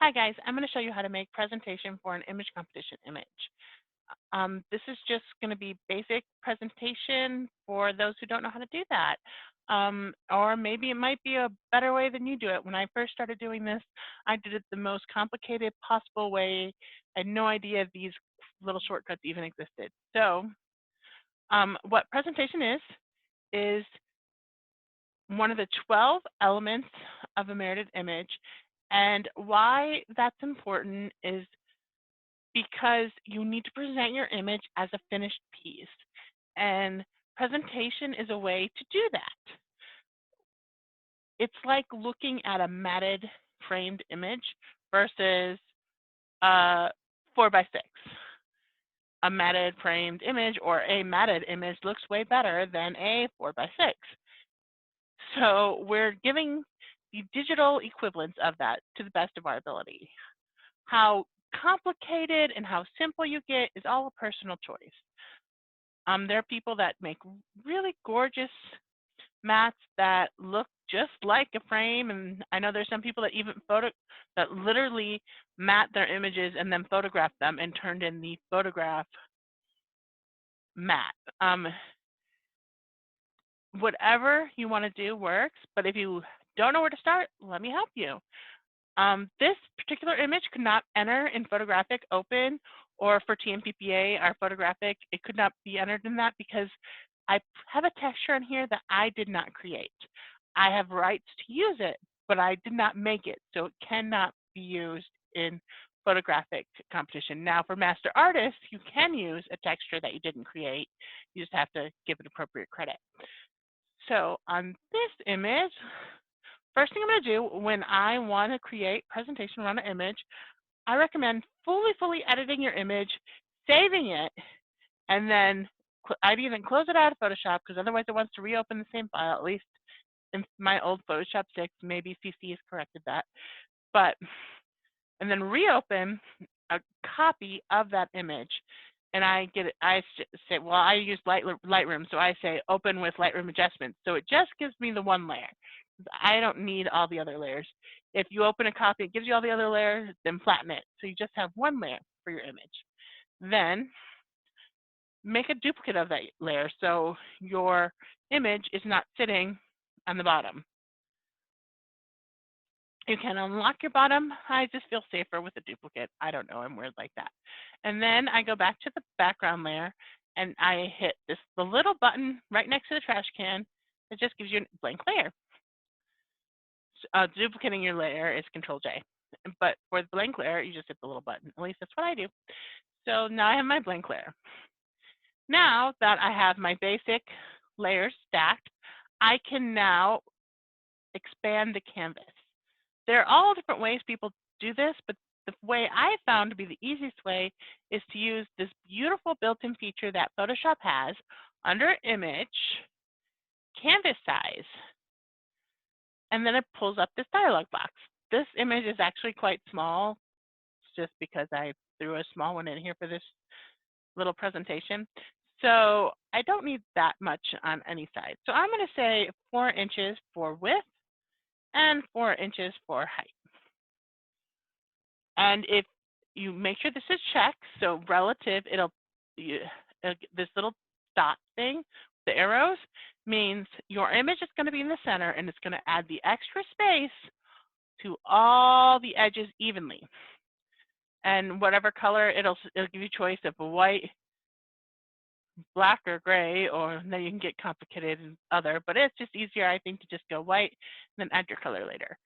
Hi guys, I'm going to show you how to make presentation for an image competition image. This is just going to be basic presentation for those who don't know how to do that. Or maybe it might be a better way than you do it. When I first started doing this, I did it the most complicated possible way. I had no idea these little shortcuts even existed. So what presentation is one of the 12 elements of a merited image. And why that's important is because you need to present your image as a finished piece. And presentation is a way to do that. It's like looking at a matted framed image versus a 4x6. A matted framed image or a matted image looks way better than a 4x6. So we're giving the digital equivalents of that to the best of our ability. How complicated and how simple you get is all a personal choice. There are people that make really gorgeous mats that look just like a frame, and I know there's some people that even that literally mat their images and then photograph them and turned in the photograph mat. Whatever you want to do works, but if you don't know where to start, let me help you. This particular image could not enter in photographic open, or for TNPPA, our photographic, it could not be entered in that because I have a texture in here that I did not create. I have rights to use it, but I did not make it, so it cannot be used in photographic competition. Now, for master artists, you can use a texture that you didn't create. You just have to give it appropriate credit. So on this image, first thing I'm going to do when I want to create presentation around an image, I recommend fully editing your image, saving it, and then I'd even close it out of Photoshop because otherwise it wants to reopen the same file. At least in my old Photoshop 6, maybe CC has corrected that. And then reopen a copy of that image. And I say, well, I use Lightroom, so I say open with Lightroom adjustments. So it just gives me the one layer. I don't need all the other layers. If you open a copy, it gives you all the other layers, then flatten it. So you just have one layer for your image. Then make a duplicate of that layer so your image is not sitting on the bottom. You can unlock your bottom. I just feel safer with a duplicate. I don't know, I'm weird like that. And then I go back to the background layer and I hit the little button right next to the trash can. It just gives you a blank layer. Duplicating your layer is Control-J. But for the blank layer, you just hit the little button. At least that's what I do. So now I have my blank layer. Now that I have my basic layers stacked, I can now expand the canvas. There are all different ways people do this, but the way I found to be the easiest way is to use this beautiful built-in feature that Photoshop has under Image, Canvas Size, and then it pulls up this dialog box. This image is actually quite small, just because I threw a small one in here for this little presentation. So I don't need that much on any side. So I'm going to say 4 inches for width and 4 inches for height. And if you make sure this is checked, so relative, this little dot thing, the arrows, means your image is going to be in the center and it's going to add the extra space to all the edges evenly. And whatever color, it'll give you choice of white, black, or gray, or then you can get complicated and other, but it's just easier, I think, to just go white and then add your color later.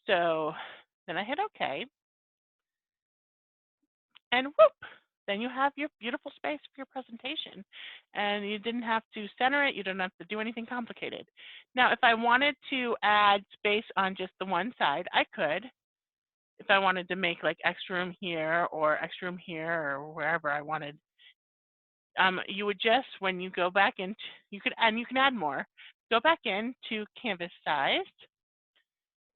So then I hit OK. And whoop, then you have your beautiful space for your presentation. And you didn't have to center it. You don't have to do anything complicated. Now, if I wanted to add space on just the one side, I could. If I wanted to make like extra room here or extra room here or wherever I wanted, you would just, when you go back in, you can add more. Go back into canvas sized.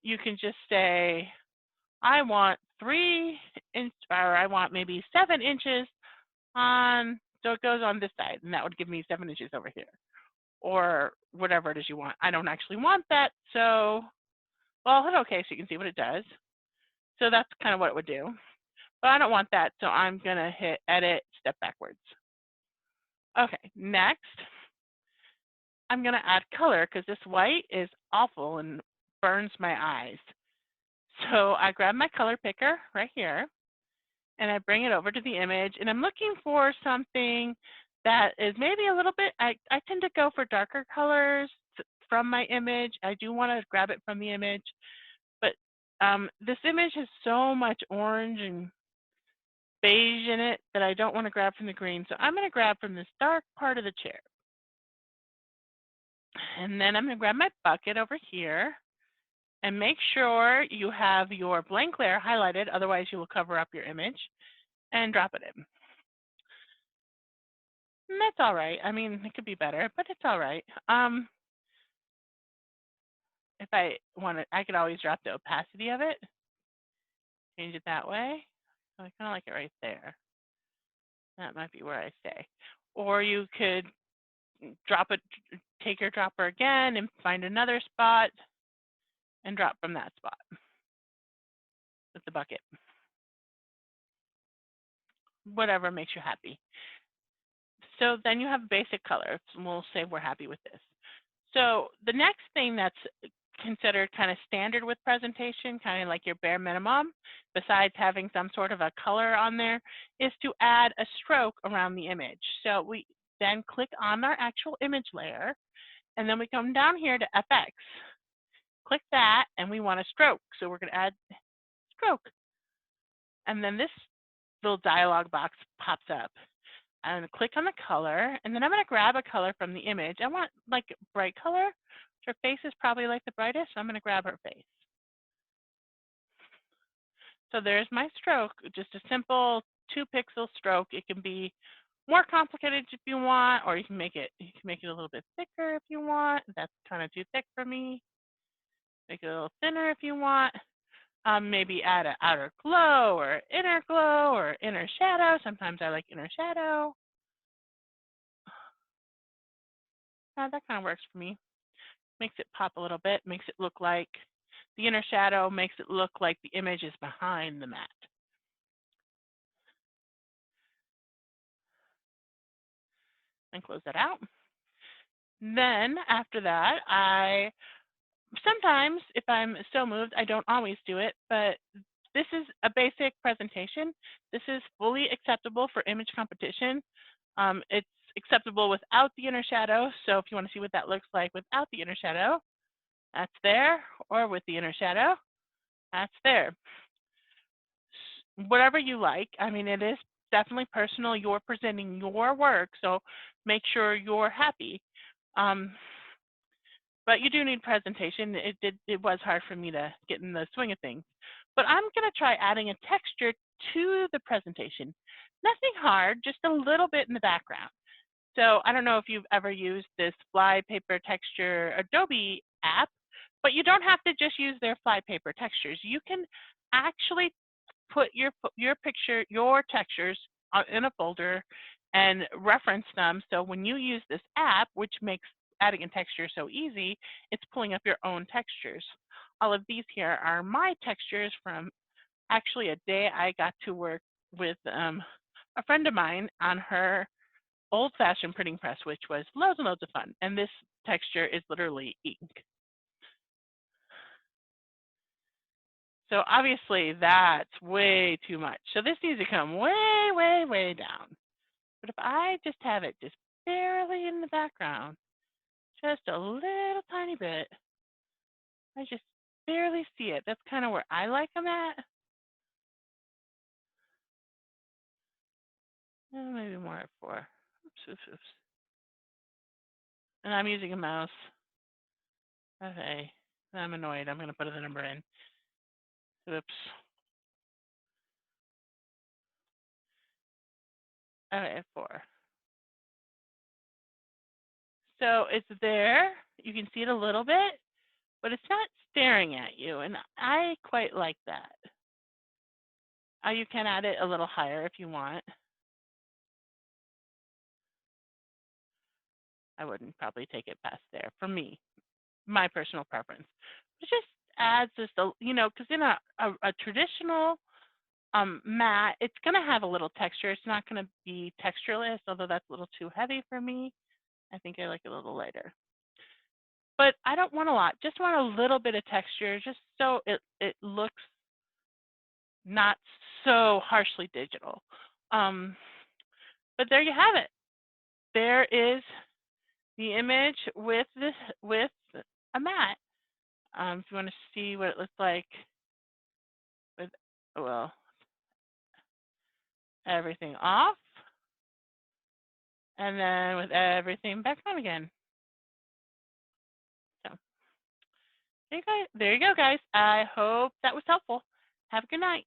You can just say, I want 3 inch, or I want maybe 7 inches on, so it goes on this side, and that would give me 7 inches over here, or whatever it is you want. I don't actually want that, so, well, hit OK so you can see what it does. So that's kind of what it would do. But I don't want that, so I'm going to hit edit, step backwards. Okay, next, I'm going to add color because this white is awful and burns my eyes. So I grab my color picker right here, and I bring it over to the image, and I'm looking for something that is maybe a little bit, I tend to go for darker colors from my image. I do want to grab it from the image, but this image has so much orange and beige in it that I don't want to grab from the green. So I'm going to grab from this dark part of the chair. And then I'm going to grab my bucket over here and make sure you have your blank layer highlighted, otherwise you will cover up your image, and drop it in. And that's all right. I mean, it could be better, but it's all right. If I want to, I could always drop the opacity of it, change it that way. So I kind of like it right there. That might be where I stay. Or you could drop it, take your dropper again and find another spot and drop from that spot with the bucket. Whatever makes you happy. So then you have basic color. We'll say we're happy with this. So the next thing that's considered kind of standard with presentation, kind of like your bare minimum, besides having some sort of a color on there, is to add a stroke around the image. So we then click on our actual image layer, and then we come down here to FX. Click that, and we want a stroke. So we're going to add stroke. And then this little dialog box pops up. I'm going to click on the color, and then I'm going to grab a color from the image. I want like bright color. Her face is probably like the brightest, so I'm going to grab her face. So there's my stroke, just a simple 2-pixel stroke. It can be more complicated if you want, or you can make it a little bit thicker if you want. That's kind of too thick for me. Make it a little thinner if you want. Maybe add an outer glow or inner shadow. Sometimes I like inner shadow. That kind of works for me. Makes it pop a little bit, makes it look like the inner shadow, makes it look like the image is behind the mat. And close that out. Then after that, sometimes if I'm so moved, I don't always do it, but this is a basic presentation. This is fully acceptable for image competition. It's acceptable without the inner shadow. So if you want to see what that looks like without the inner shadow, that's there, or with the inner shadow, that's there. Whatever you like. I mean, it is definitely personal. You're presenting your work, so make sure you're happy. But you do need presentation. It was hard for me to get in the swing of things. But I'm going to try adding a texture to the presentation. Nothing hard, just a little bit in the background. So I don't know if you've ever used this Flypaper Texture Adobe app, but you don't have to just use their Flypaper textures. You can actually put your picture, your textures in a folder and reference them. So when you use this app, which makes adding a texture so easy, it's pulling up your own textures. All of these here are my textures from actually a day I got to work with a friend of mine on her old-fashioned printing press, which was loads and loads of fun. And this texture is literally ink. So obviously that's way too much. So this needs to come way, way, way down. But if I just have it just barely in the background, just a little tiny bit, I just barely see it. That's kind of where I like them at. Maybe more at 4. Oops, oops, oops. And I'm using a mouse. Okay, I'm annoyed. I'm going to put the number in. Oops. Okay, 4. So it's there. You can see it a little bit, but it's not staring at you, and I quite like that. You can add it a little higher if you want. I wouldn't probably take it past there for me, my personal preference. But just adds just a, because in a traditional mat, it's going to have a little texture. It's not going to be textureless, although that's a little too heavy for me. I think I like it a little lighter. But I don't want a lot, just want a little bit of texture, just so it looks not so harshly digital. But there you have it. There is the image with a mat. If you want to see what it looks like with, well, everything off, and then with everything back on again. So there you go, guys. I hope that was helpful. Have a good night.